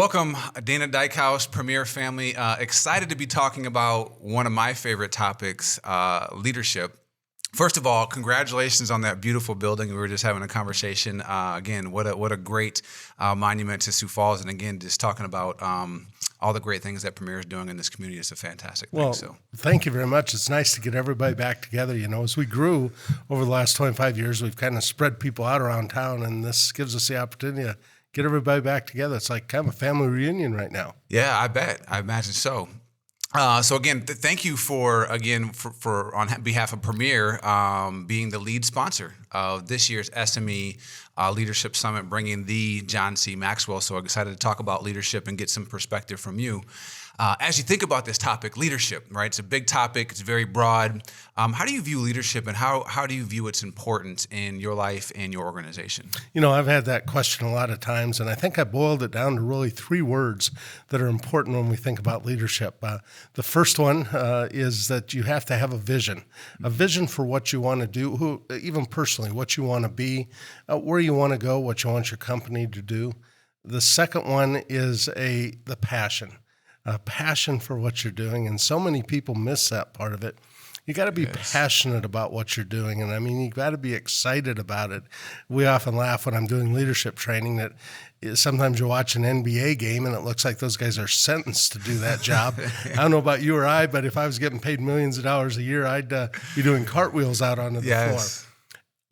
Welcome, Dana Dykhouse, Premier Family. Excited to be talking about one of my favorite topics, leadership. First of all, congratulations on that beautiful building. We were just having a conversation. Again, what a great monument to Sioux Falls. And again, just talking about all the great things that Premier is doing in this community is a fantastic thing. Well, thank you very much. It's nice to get everybody back together. You know, as we grew over the last 25 years, we've kind of spread people out around town, and this gives us the opportunity to get everybody back together. It's like kind of a family reunion right now. Yeah, I bet. I imagine so. So again, thank you for on behalf of Premier being the lead sponsor of this year's SME Leadership Summit, bringing the John C. Maxwell. So excited to talk about leadership and get some perspective from you. As you think about this topic, leadership, right? It's a big topic. It's very broad. How do you view leadership, and how do you view its importance in your life and your organization? You know, I've had that question a lot of times, and I think I boiled it down to really three words that are important when we think about leadership. The first one is that you have to have a vision for what you want to do, even personally, what you want to be, where you want to go, what you want your company to do. The second one is the passion. A passion for what you're doing, and so many people miss that part of it. You got to be passionate about what you're doing, and I mean, you got to be excited about it. We often laugh when I'm doing leadership training that sometimes you watch an NBA game and it looks like those guys are sentenced to do that job. I don't know about you or I, but if I was getting paid millions of dollars a year, I'd be doing cartwheels out onto the floor.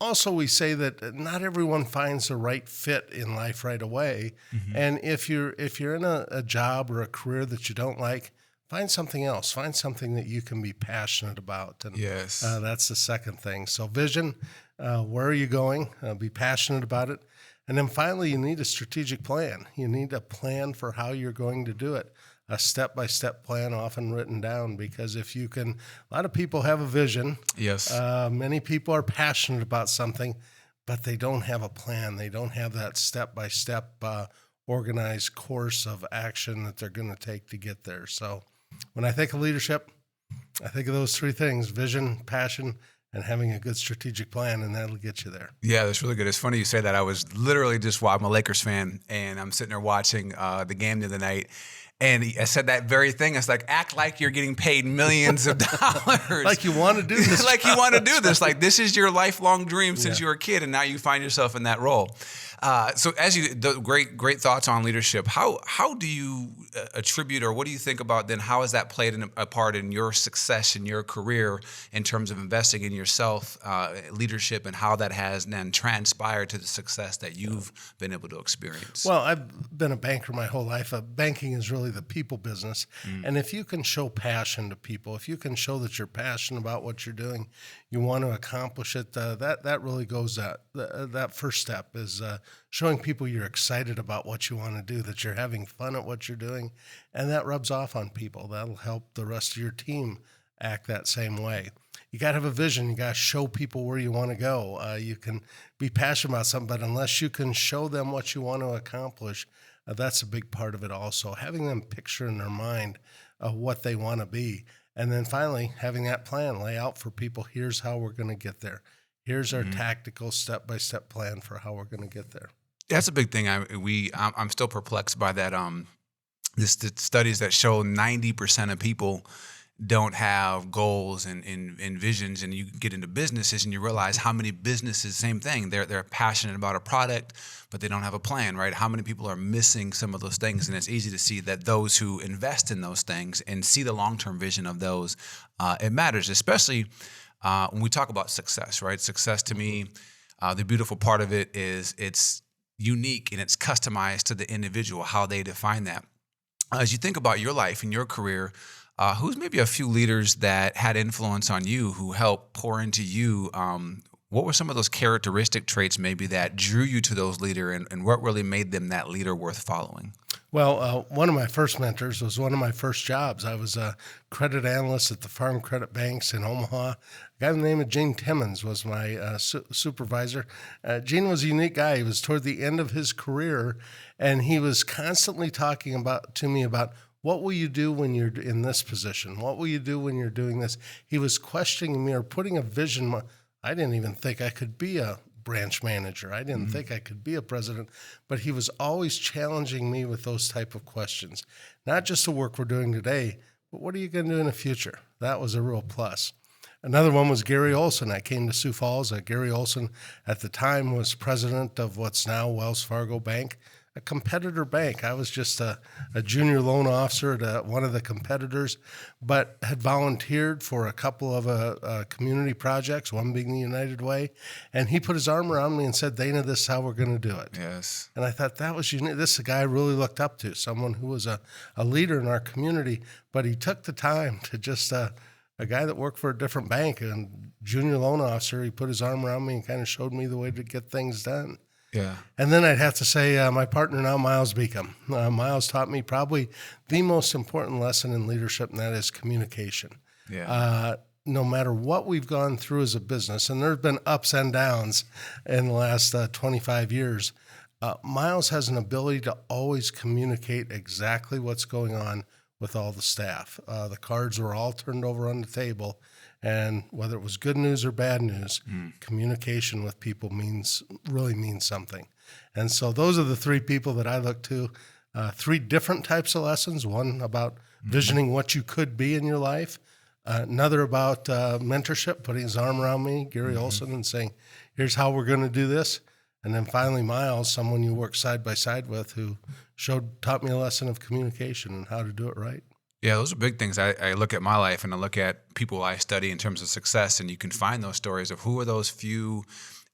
Also, we say that not everyone finds the right fit in life right away. Mm-hmm. And if you're in a job or a career that you don't like, find something else. Find something that you can be passionate about. And that's the second thing. So vision, where are you going? Be passionate about it. And then finally, you need a strategic plan. You need a plan for how you're going to do it. A step-by-step plan often written down, because if you can, a lot of people have a vision. Yes. Many people are passionate about something, but they don't have a plan. They don't have that step-by-step organized course of action that they're going to take to get there. So when I think of leadership, I think of those three things: vision, passion, and having a good strategic plan, and that'll get you there. Yeah, that's really good. It's funny you say that. I was literally I'm a Lakers fan, and I'm sitting there watching the game the other night. And I said that very thing. It's like, act like you're getting paid millions of dollars. Like you want to do this. Like you want to do this. Like this is your lifelong dream since you were a kid, and now you find yourself in that role. So great thoughts on leadership. How do you attribute, or what do you think about then, how has that played a part in your success in your career in terms of investing in yourself, leadership, and how that has then transpired to the success that you've been able to experience? Well, I've been a banker my whole life. Banking is really the people business. And if you can show passion to people, if you can show that you're passionate about what you're doing, you want to accomplish it, that really goes that first step is showing people you're excited about what you want to do, that you're having fun at what you're doing, and that rubs off on people. That'll help the rest of your team act that same way. You got to have a vision. You got to show people where you want to go. You can be passionate about something, but unless you can show them what you want to accomplish, that's a big part of it also. Having them picture in their mind what they want to be. And then finally, having that plan lay out for people. Here's how we're going to get there. Here's our tactical step-by-step plan for how we're going to get there. That's a big thing. I'm still perplexed by that. The studies that show 90% of people don't have goals and visions, and you get into businesses and you realize how many businesses, same thing. They're passionate about a product, but they don't have a plan, right? How many people are missing some of those things? And it's easy to see that those who invest in those things and see the long-term vision of those, it matters, especially when we talk about success, right? Success to me, the beautiful part of it is it's unique and it's customized to the individual, how they define that. As you think about your life and your career, who's maybe a few leaders that had influence on you, who helped pour into you? What were some of those characteristic traits maybe that drew you to those leaders, and what really made them that leader worth following? Well, one of my first mentors was one of my first jobs. I was a credit analyst at the Farm Credit Banks in Omaha. A guy by the name of Gene Timmons was my supervisor. Gene was a unique guy. He was toward the end of his career, and he was constantly talking to me about, what will you do when you're in this position? What will you do when you're doing this? He was questioning me or putting a vision. I didn't even think I could be a branch manager. I didn't think I could be a president, but he was always challenging me with those type of questions. Not just the work we're doing today, but what are you going to do in the future? That was a real plus. Another one was Gary Olsen. I came to Sioux Falls. Gary Olsen at the time was president of what's now Wells Fargo Bank, a competitor bank. I was just a junior loan officer at one of the competitors, but had volunteered for a couple of community projects, one being the United Way. And he put his arm around me and said, Dana, this is how we're going to do it. Yes. And I thought that was unique. This is a guy I really looked up to, someone who was a leader in our community, but he took the time to just a guy that worked for a different bank and junior loan officer, he put his arm around me and kind of showed me the way to get things done. Yeah. And then I'd have to say my partner now, Miles Beacom. Miles taught me probably the most important lesson in leadership, and that is communication. Yeah. No matter what we've gone through as a business, and there have been ups and downs in the last 25 years, Miles has an ability to always communicate exactly what's going on with all the staff. The cards were all turned over on the table, and whether it was good news or bad news, communication with people really means something. And so those are the three people that I look to. Three different types of lessons. One about visioning what you could be in your life. Another about mentorship, putting his arm around me, Gary Olsen, and saying, here's how we're going to do this. And then finally, Miles, someone you work side by side with, who taught me a lesson of communication and how to do it right. Yeah, those are big things. I look at my life and I look at people I study in terms of success, and you can find those stories of who are those few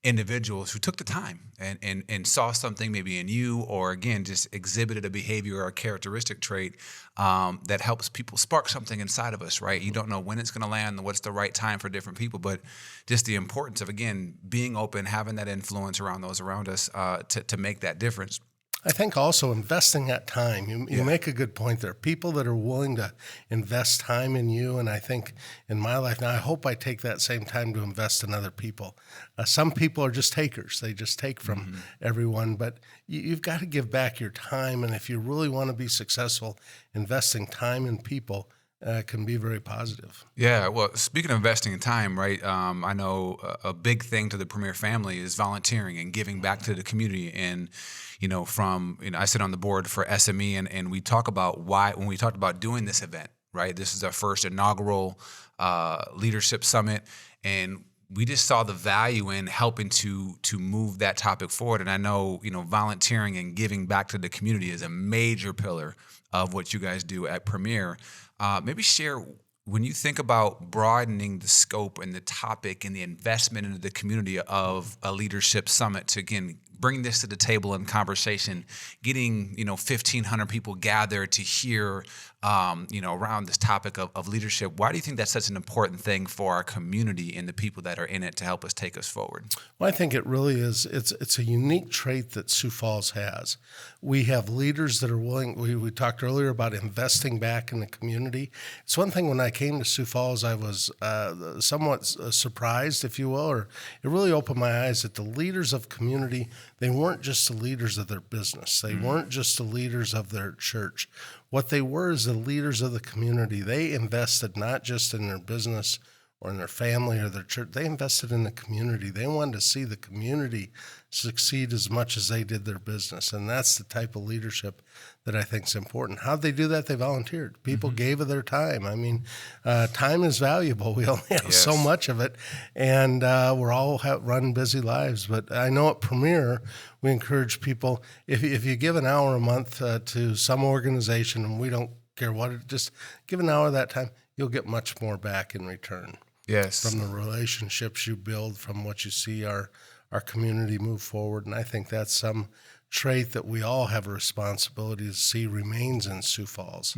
individuals who took the time and saw something maybe in you, or again, just exhibited a behavior or a characteristic trait that helps people spark something inside of us, right? You don't know when it's going to land and what's the right time for different people, but just the importance of, again, being open, having that influence around those around us to make that difference. I think also investing that time. You make a good point there. People that are willing to invest time in you, and I think in my life now, I hope I take that same time to invest in other people. Some people are just takers. They just take from everyone, but you've got to give back your time, and if you really want to be successful, investing time in people can be very positive. Yeah, well, speaking of investing in time, right, I know a big thing to the Premier family is volunteering and giving back to the community. And, I sit on the board for SME, and we talk about when we talked about doing this event, right, this is our first inaugural leadership summit, and we just saw the value in helping to move that topic forward. And I know, volunteering and giving back to the community is a major pillar of what you guys do at Premier. Maybe share, when you think about broadening the scope and the topic and the investment into the community of a leadership summit to, again, bring this to the table in conversation, getting, 1,500 people gathered to hear, around this topic of leadership. Why do you think that's such an important thing for our community and the people that are in it to help us take us forward? Well, I think it really is. It's a unique trait that Sioux Falls has. We have leaders that are willing. We talked earlier about investing back in the community. It's one thing when I came to Sioux Falls, I was somewhat surprised, if you will, or it really opened my eyes that the leaders of community, they weren't just the leaders of their business. They weren't just the leaders of their church. What they were is the leaders of the community. They invested not just in their business or in their family or their church. They invested in the community. They wanted to see the community succeed as much as they did their business. And that's the type of leadership that I think is important. How'd they do that? They volunteered. People gave of their time. I mean, time is valuable. We only have so much of it, and we're all run busy lives. But I know at Premier, we encourage people, if you give an hour a month to some organization, and we don't care what, just give an hour of that time, you'll get much more back in return. Yes. From the relationships you build, from what you see our community move forward. And I think that's some trait that we all have a responsibility to see remains in Sioux Falls.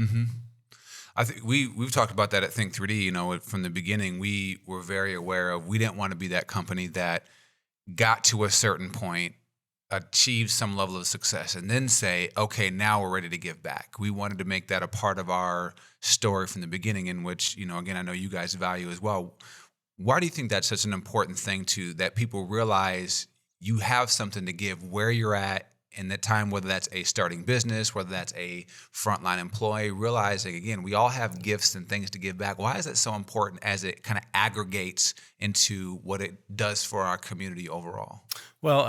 I think we've talked about that at Think 3D. From the beginning, we were very aware of, we didn't want to be that company that got to a certain point, achieved some level of success, and then say, okay, now we're ready to give back. We wanted to make that a part of our story from the beginning, in which, again, I know you guys value as well. Why do you think that's such an important thing that people realize you have something to give where you're at in that time, whether that's a starting business, whether that's a frontline employee, realizing, again, we all have gifts and things to give back. Why is that so important as it kind of aggregates into what it does for our community overall? Well,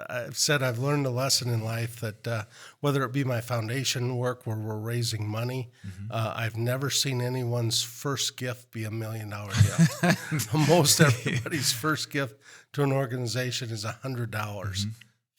I've said I've learned a lesson in life that whether it be my foundation work where we're raising money, I've never seen anyone's first gift be $1 million gift. Most everybody's first gift to an organization is $100,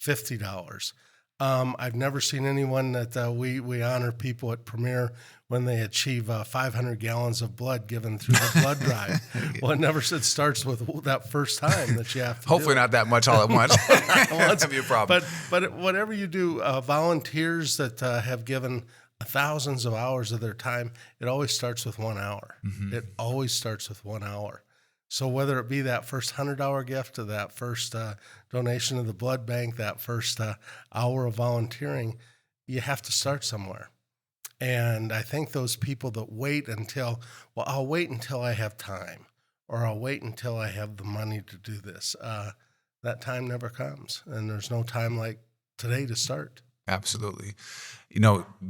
$50. I've never seen anyone that we honor people at Premier when they achieve 500 gallons of blood given through the blood drive. Well, it starts with that first time that you have to Hopefully do it. not that much all at once. That'd be a problem. But whatever you do, volunteers that have given thousands of hours of their time, it always starts with 1 hour. It always starts with 1 hour. So whether it be that first $100 gift or that first donation to the blood bank, that first hour of volunteering, you have to start somewhere. And I think those people that wait until, well, I'll wait until I have time, or I'll wait until I have the money to do this, that time never comes. And there's no time like today to start. Absolutely.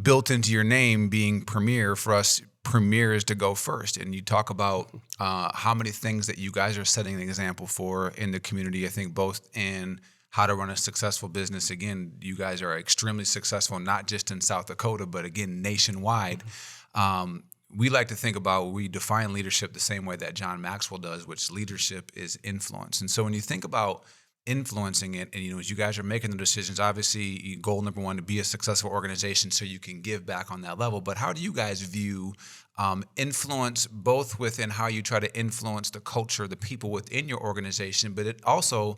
Built into your name being Premier, for us, Premier is to go first. And you talk about how many things that you guys are setting an example for in the community, I think both in how to run a successful business. Again, you guys are extremely successful, not just in South Dakota, but again, nationwide. We like to think about, we define leadership the same way that John Maxwell does, which leadership is influence. And so when you think about influencing it, and as you guys are making the decisions, obviously goal number one, to be a successful organization so you can give back on that level. But how do you guys view influence, both within how you try to influence the culture, the people within your organization, but it also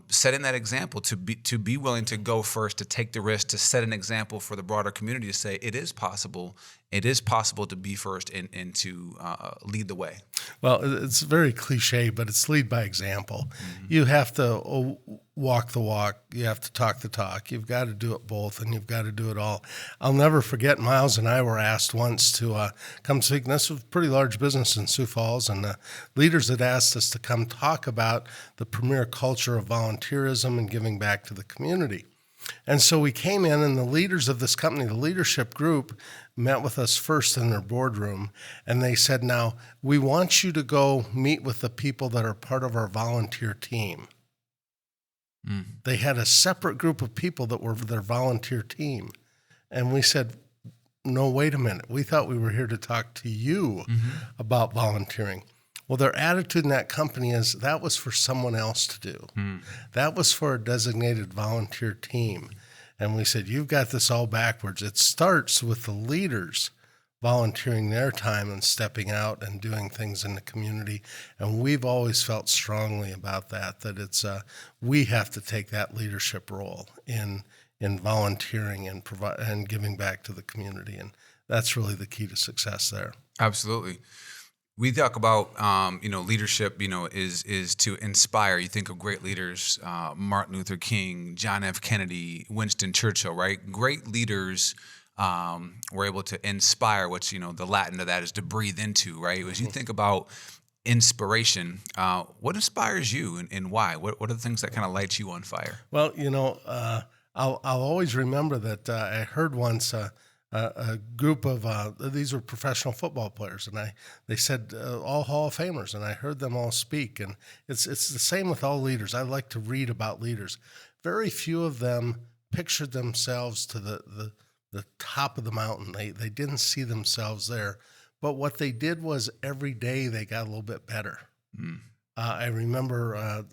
setting that example to be willing to go first, to take the risk, to set an example for the broader community, to say it is possible. It is possible to be first and to lead the way. Well, it's very cliche, but it's lead by example. You have to walk the walk. You have to talk the talk. You've got to do it both, and you've got to do it all. I'll never forget, Miles and I were asked once to come speak. And this was a pretty large business in Sioux Falls, and leaders had asked us to come talk about the Premier culture of volunteerism and giving back to the community. And so we came in, and the leaders of this company, the leadership group, met with us first in their boardroom, and they said, now, we want you to go meet with the people that are part of our volunteer team. They had a separate group of people that were their volunteer team. And we said, no, wait a minute. We thought we were here to talk to you about volunteering. Well, their attitude in that company is that was for someone else to do. That was for a designated volunteer team. And we said, you've got this all backwards. It starts with the leaders volunteering their time and stepping out and doing things in the community. And we've always felt strongly about that it's we have to take that leadership role in volunteering and giving back to the community. And that's really the key to success there. Absolutely. We talk about, leadership, is to inspire. You think of great leaders, Martin Luther King, John F. Kennedy, Winston Churchill, right? Great leaders were able to inspire, which, the Latin of that is to breathe into, right? As you think about inspiration, what inspires you and why? What are the things that kind of light you on fire? Well, I'll always remember that I heard once a group of these were professional football players, and they said all Hall of Famers, and I heard them all speak. And it's the same with all leaders. I like to read about leaders. Very few of them pictured themselves to the top of the mountain. They didn't see themselves there, but what they did was every day they got a little bit better. I remember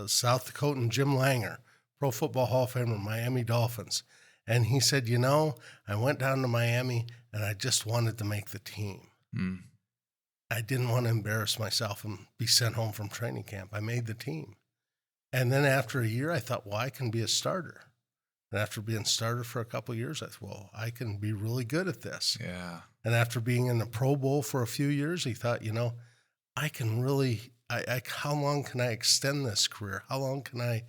South Dakotan Jim Langer, Pro Football Hall of Famer, Miami Dolphins. And he said, I went down to Miami and I just wanted to make the team. I didn't want to embarrass myself and be sent home from training camp. I made the team. And then after a year, I thought, well, I can be a starter. And after being starter for a couple of years, I thought, well, I can be really good at this. Yeah. And after being in the Pro Bowl for a few years, he thought, I can really, how long can I extend this career? How long can I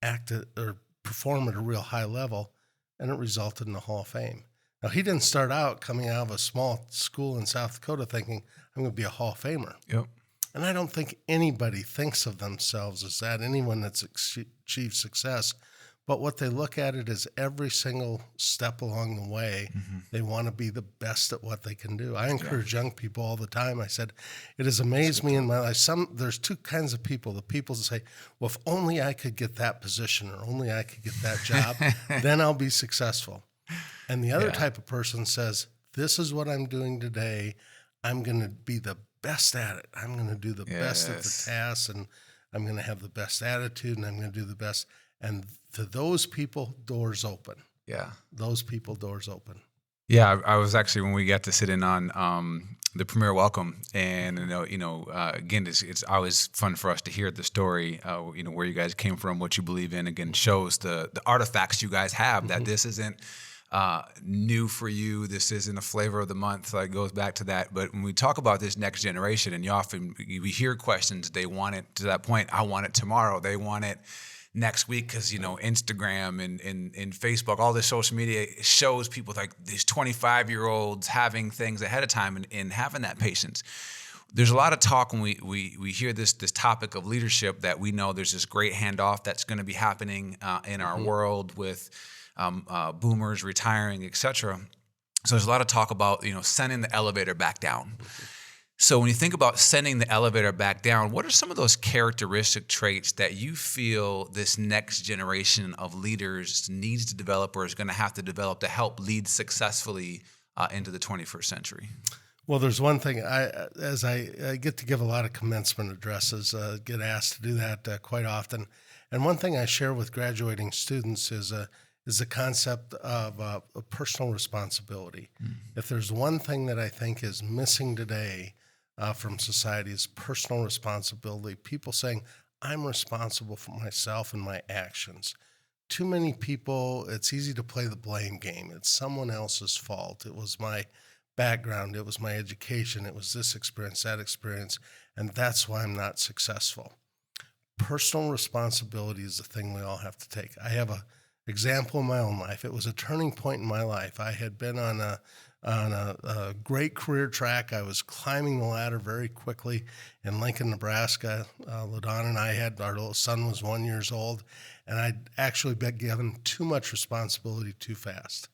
act or perform at a real high level? And it resulted in the Hall of Fame. Now, he didn't start out coming out of a small school in South Dakota thinking, I'm going to be a Hall of Famer. Yep. And I don't think anybody thinks of themselves as that, anyone that's achieved success. But what they look at it is every single step along the way, they want to be the best at what they can do. I encourage young people all the time. I said, it has amazed me in my life. There's two kinds of people. The people that say, well, if only I could get that position or only I could get that job, then I'll be successful. And the other type of person says, this is what I'm doing today. I'm going to be the best at it. I'm going to do the best at the tasks, and I'm going to have the best attitude, and I'm going to do the best. And to those people, doors open. Yeah. Those people, doors open. Yeah, I was actually, when we got to sit in on the premiere welcome, and again, it's always fun for us to hear the story, where you guys came from, what you believe in. Again, shows the artifacts you guys have, that this isn't new for you. This isn't a flavor of the month. Like, goes back to that. But when we talk about this next generation, and we hear questions, they want it to that point. I want it tomorrow. They want it next week, because Instagram and Facebook, all this social media shows people like these 25-year-olds having things ahead of time and having that patience. There's a lot of talk when we hear this topic of leadership, that we know there's this great handoff that's going to be happening in our world with boomers retiring, etc. So there's a lot of talk about sending the elevator back down. So when you think about sending the elevator back down, what are some of those characteristic traits that you feel this next generation of leaders needs to develop, or is going to have to develop, to help lead successfully into the 21st century? Well, there's one thing, as I get to give a lot of commencement addresses, get asked to do that quite often. And one thing I share with graduating students is the concept of personal responsibility. If there's one thing that I think is missing today from society, is personal responsibility. People saying, I'm responsible for myself and my actions. Too many people, it's easy to play the blame game. It's someone else's fault. It was my background. It was my education. It was this experience, that experience, and that's why I'm not successful. Personal responsibility is the thing we all have to take. I have a example in my own life. It was a turning point in my life. I had been on a great career track. I was climbing the ladder very quickly in Lincoln, Nebraska. LaDonna and I our little son was 1 year old, and I'd actually been given too much responsibility too fast.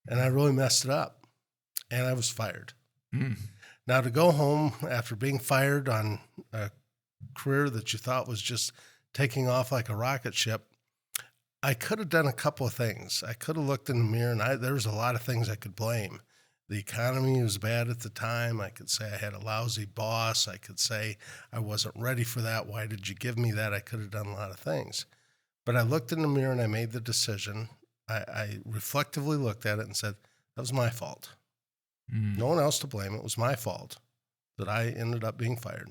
And I really messed it up, and I was fired. Now, to go home after being fired on a career that you thought was just taking off like a rocket ship, I could have done a couple of things. I could have looked in the mirror, and there was a lot of things I could blame. The economy was bad at the time. I could say I had a lousy boss. I could say I wasn't ready for that. Why did you give me that? I could have done a lot of things. But I looked in the mirror and I made the decision. I reflectively looked at it and said, that was my fault. No one else to blame. It was my fault that I ended up being fired.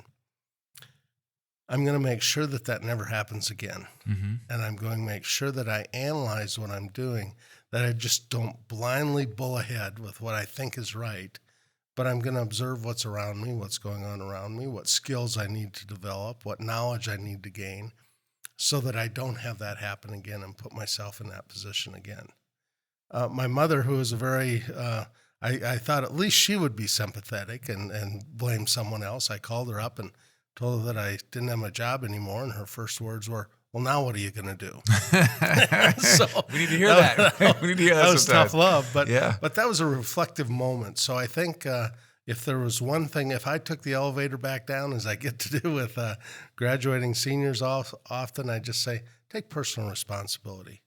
I'm going to make sure that never happens again. And I'm going to make sure that I analyze what I'm doing, that I just don't blindly bull ahead with what I think is right, but I'm going to observe what's around me, what's going on around me, what skills I need to develop, what knowledge I need to gain, so that I don't have that happen again and put myself in that position again. My mother, who is a very, I thought at least she would be sympathetic and blame someone else. I called her up and told her that I didn't have my job anymore, and her first words were, well, now what are you going to do? So we need to hear that. We need to hear that. That was sometimes. tough love, but Yeah. but that was a reflective moment. So I think if there was one thing, if I took the elevator back down, as I get to do with graduating seniors often, I just say, take personal responsibility.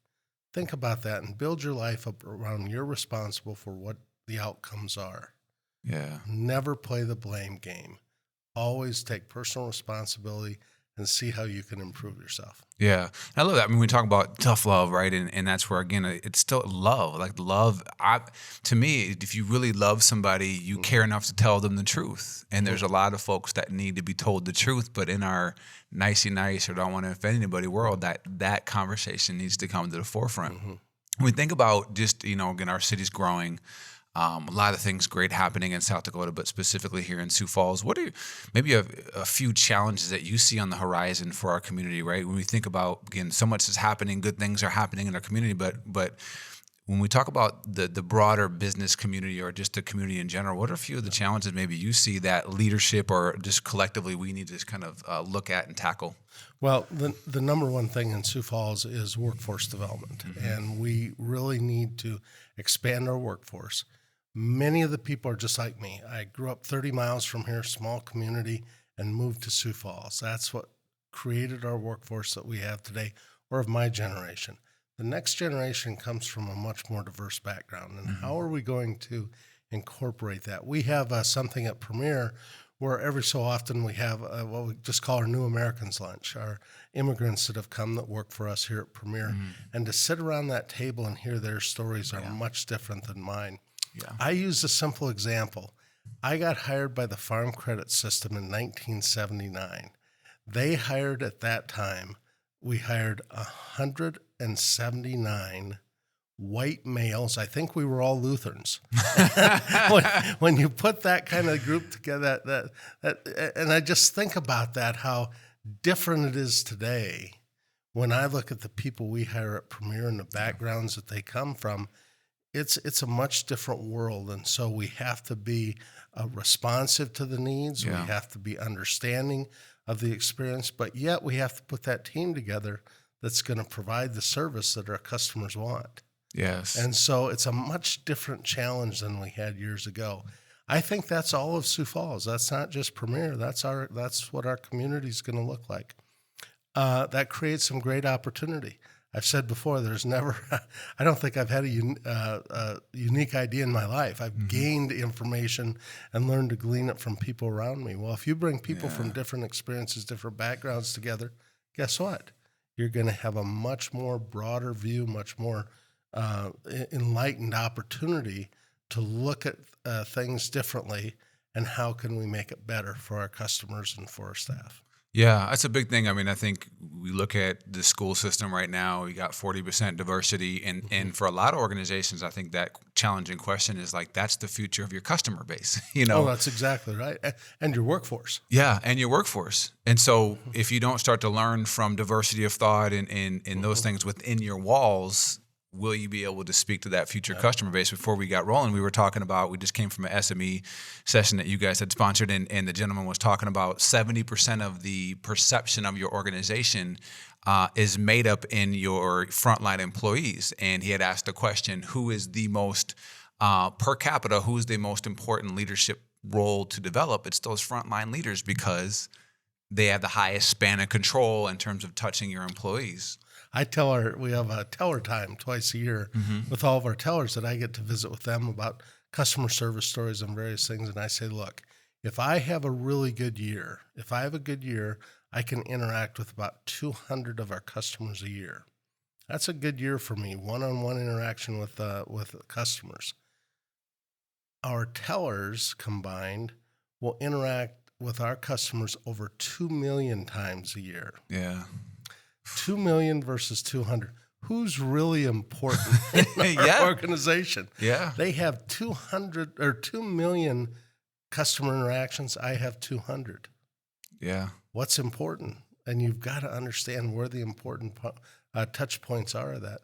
Think about that and build your life up around you're responsible for what the outcomes are. Yeah. Never play the blame game. Always take personal responsibility and see how you can improve yourself. Yeah. And I love that. I mean, we talk about tough love, right? And that's where, again, it's still love. Like love, to me, if you really love somebody, you care enough to tell them the truth. And there's a lot of folks that need to be told the truth, but in our nicey nice or don't want to offend anybody world, that conversation needs to come to the forefront. When we think about just, again, our city's growing, a lot of things great happening in South Dakota, but specifically here in Sioux Falls. What are maybe a few challenges that you see on the horizon for our community, right? When we think about, again, so much is happening, good things are happening in our community, but when we talk about the broader business community or just the community in general, what are a few of the challenges maybe you see that leadership or just collectively we need to kind of look at and tackle? Well, the number one thing in Sioux Falls is workforce development, and we really need to expand our workforce. Many of the people are just like me. I grew up 30 miles from here, small community, and moved to Sioux Falls. That's what created our workforce that we have today, or of my generation. The next generation comes from a much more diverse background, and how are we going to incorporate that? We have something at Premier where every so often we have what we just call our New Americans Lunch, our immigrants that have come that work for us here at Premier, and to sit around that table and hear their stories are much different than mine. Yeah. I use a simple example. I got hired by the Farm Credit System in 1979. They hired at that time, we hired 179 white males. I think we were all Lutherans. when you put that kind of group together, and I just think about that, how different it is today. When I look at the people we hire at Premier and the backgrounds that they come from, it's a much different world, and so we have to be responsive to the needs. Yeah. We have to be understanding of the experience, but yet we have to put that team together that's going to provide the service that our customers want. Yes. And so it's a much different challenge than we had years ago. I think that's all of Sioux Falls. That's not just Premier. That's what our community is going to look like. That creates some great opportunity. I've said before, there's never, I don't think I've had a unique idea in my life. I've gained information and learned to glean it from people around me. Well, if you bring people from different experiences, different backgrounds together, guess what? You're going to have a much more broader view, much more enlightened opportunity to look at things differently, and how can we make it better for our customers and for our staff. Yeah, that's a big thing. I mean, I think we look at the school system right now, we got 40% diversity. And for a lot of organizations, I think that challenging question is like, that's the future of your customer base, you know? Oh, that's exactly right. And your workforce. Yeah, and your workforce. And so if you don't start to learn from diversity of thought and those things within your walls, will you be able to speak to that future customer base? Before we got rolling, we were talking about, we just came from an SME session that you guys had sponsored, and the gentleman was talking about 70% of the perception of your organization is made up in your frontline employees. And he had asked the question, who is the most, per capita, who is the most important leadership role to develop? It's those frontline leaders, because they have the highest span of control in terms of touching your employees. I tell we have a teller time twice a year with all of our tellers that I get to visit with them about customer service stories and various things. And I say, look, if I have a really good year, I can interact with about 200 of our customers a year. That's a good year for me, one-on-one interaction with customers. Our tellers combined will interact with our customers over 2 million times a year. Yeah. 2 million versus 200. Who's really important in our organization? Yeah. They have 200 or 2 million customer interactions. I have 200. Yeah. What's important? And you've got to understand where the important touch points are that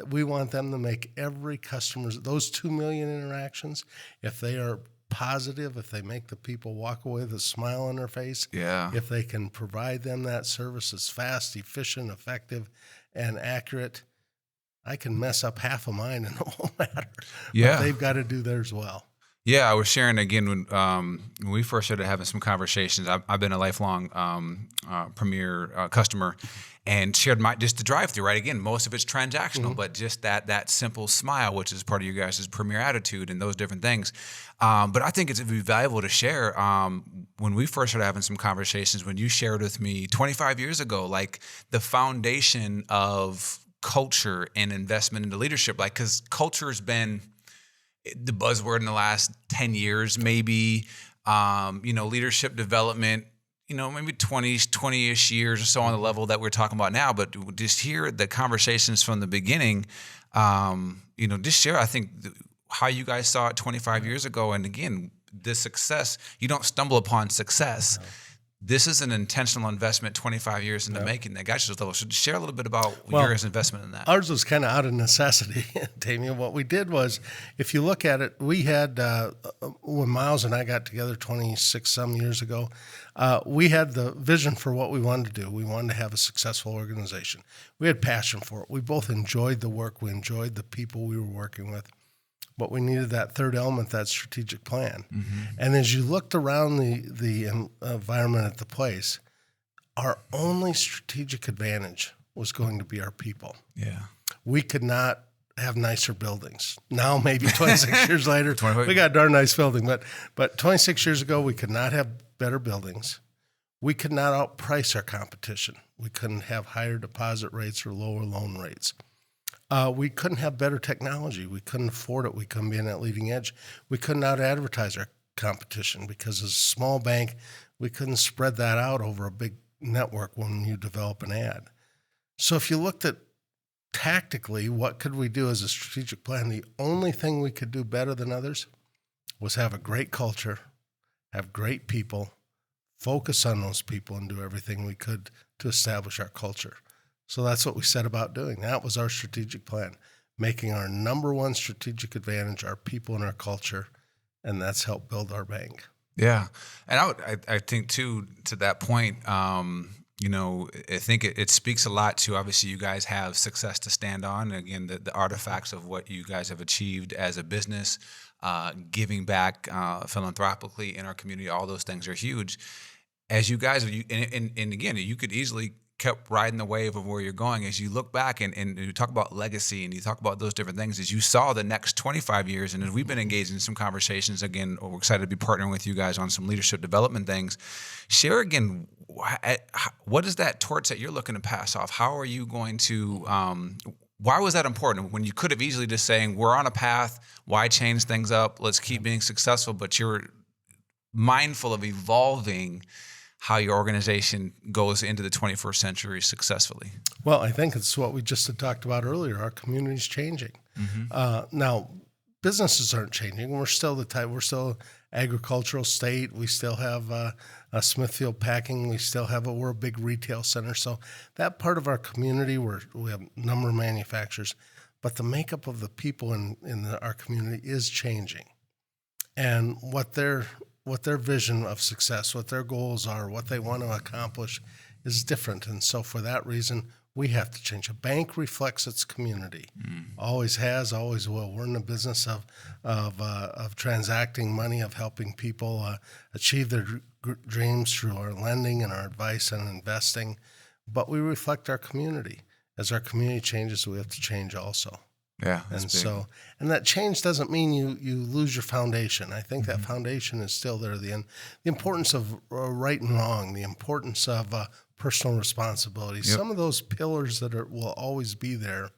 we want them to make every customer's, those 2 million interactions, if they are positive, if they make the people walk away with a smile on their face, if they can provide them that service that's fast, efficient, effective, and accurate, I can mess up half of mine and it won't matter. Yeah. But they've got to do theirs well. Yeah, I was sharing again when we first started having some conversations. I've been a lifelong Premier customer, and shared just the drive-through. Right, again, most of it's transactional, but just that simple smile, which is part of you guys' Premier attitude, and those different things. But I think it'd be valuable to share. When we first started having some conversations, when you shared with me 25 years ago, like the foundation of culture and investment into leadership, like because culture has been the buzzword in the last 10 years, maybe, leadership development, maybe 20-ish years or so on the level that we're talking about now. But just hear the conversations from the beginning, just share, I think, how you guys saw it 25 years ago. And again, this success, you don't stumble upon success. this is an intentional investment 25 years in the making that got you to this level. So share a little bit about your investment in that. Ours was kind of out of necessity, Damien. What we did was, if you look at it, we had, when Miles and I got together 26 some years ago, we had the vision for what we wanted to do. We wanted to have a successful organization. We had passion for it. We both enjoyed the work. We enjoyed the people we were working with. But we needed that third element, that strategic plan. Mm-hmm. And as you looked around the environment at the place, our only strategic advantage was going to be our people. Yeah. We could not have nicer buildings. Now, maybe 26 years later, we got a darn nice building. But 26 years ago, we could not have better buildings. We could not outprice our competition. We couldn't have higher deposit rates or lower loan rates. We couldn't have better technology. We couldn't afford it. We couldn't be in that leading edge. We couldn't out-advertise our competition because as a small bank, we couldn't spread that out over a big network when you develop an ad. So if you looked at tactically, what could we do as a strategic plan? The only thing we could do better than others was have a great culture, have great people, focus on those people, and do everything we could to establish our culture. So that's what we set about doing. That was our strategic plan, making our number one strategic advantage our people and our culture, and that's helped build our bank. Yeah, and I think too, to that point, you know, I think it speaks a lot to, obviously you guys have success to stand on. And again, the artifacts of what you guys have achieved as a business, giving back philanthropically in our community, all those things are huge. As you guys, and again, you could easily kept riding the wave of where you're going. As you look back and you talk about legacy and you talk about those different things, as you saw the next 25 years, and as we've been engaged in some conversations, again, we're excited to be partnering with you guys on some leadership development things. Share again, what is that torch that you're looking to pass off? How are you going to, why was that important when you could have easily just saying, we're on a path, why change things up, let's keep being successful, but you're mindful of evolving how your organization goes into the 21st century successfully? Well, I think it's what we just had talked about earlier. Our community's changing. Mm-hmm. Now, businesses aren't changing. We're still an agricultural state. We still have a Smithfield Packing. We're a big retail center. So that part of our community, we have a number of manufacturers, but the makeup of the people in our community is changing. And what their vision of success, what their goals are, what they want to accomplish is different. And so for that reason, we have to change. A bank reflects its community. Always has, always will. We're in the business of transacting money, of helping people achieve their dreams through our lending and our advice and investing. But we reflect our community. As our community changes, we have to change also. Yeah, and that change doesn't mean you lose your foundation. I think that foundation is still there. The importance of right and wrong, the importance of personal responsibility. Yep. Some of those pillars will always be there,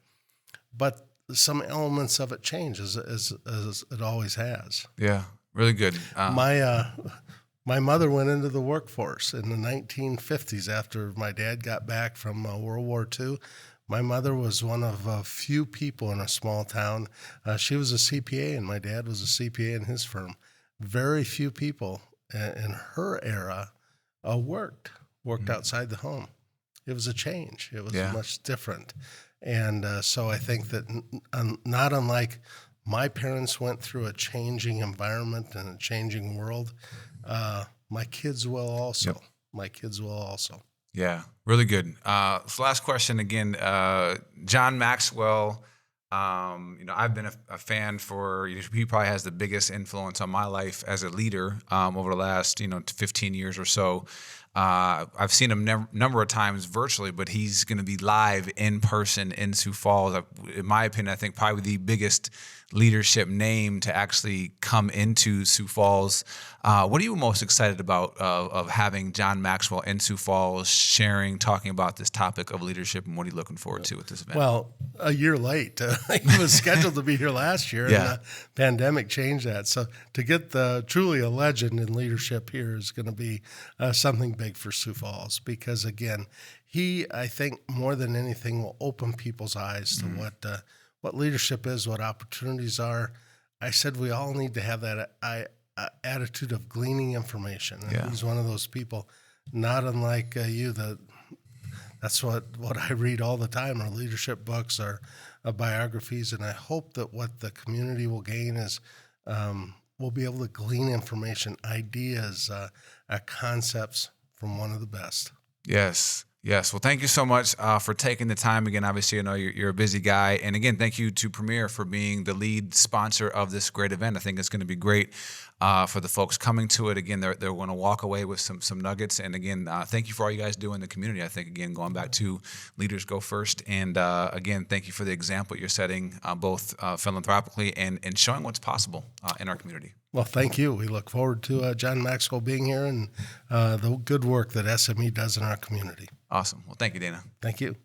but some elements of it change as it always has. Yeah, really good. My mother went into the workforce in the 1950s after my dad got back from World War II. My mother was one of a few people in a small town. She was a CPA, and my dad was a CPA in his firm. Very few people in her era worked outside the home. It was a change. It was much different. And so I think that not unlike my parents went through a changing environment and a changing world, my kids will also. Yep. My kids will also. Yeah, really good. So last question again, John Maxwell. I've been a fan for. He probably has the biggest influence on my life as a leader over the last 15 years or so. I've seen him number of times virtually, but he's going to be live in person in Sioux Falls. In my opinion, I think probably the biggest leadership name to actually come into Sioux Falls. What are you most excited about of having John Maxwell in Sioux Falls, talking about this topic of leadership, and what are you looking forward to with this event? Well, a year late. He was scheduled to be here last year, and the pandemic changed that. So to get truly a legend in leadership here is going to be something big for Sioux Falls, because again, he, I think more than anything, will open people's eyes to what leadership is, what opportunities are. I said we all need to have that attitude of gleaning information. And he's one of those people not unlike you. That's what I read all the time are leadership books or biographies, and I hope that what the community will gain is we'll be able to glean information, ideas, concepts from one of the best. Yes. Yes. Well, thank you so much for taking the time again. Obviously, I know you're a busy guy. And again, thank you to Premier for being the lead sponsor of this great event. I think it's going to be great for the folks coming to it. Again, they're going to walk away with some nuggets. And again, thank you for all you guys do in the community. I think, again, going back to Leaders Go First. And again, thank you for the example you're setting both philanthropically and showing what's possible in our community. Well, thank you. We look forward to John Maxwell being here and the good work that SME does in our community. Awesome. Well, thank you, Dana. Thank you.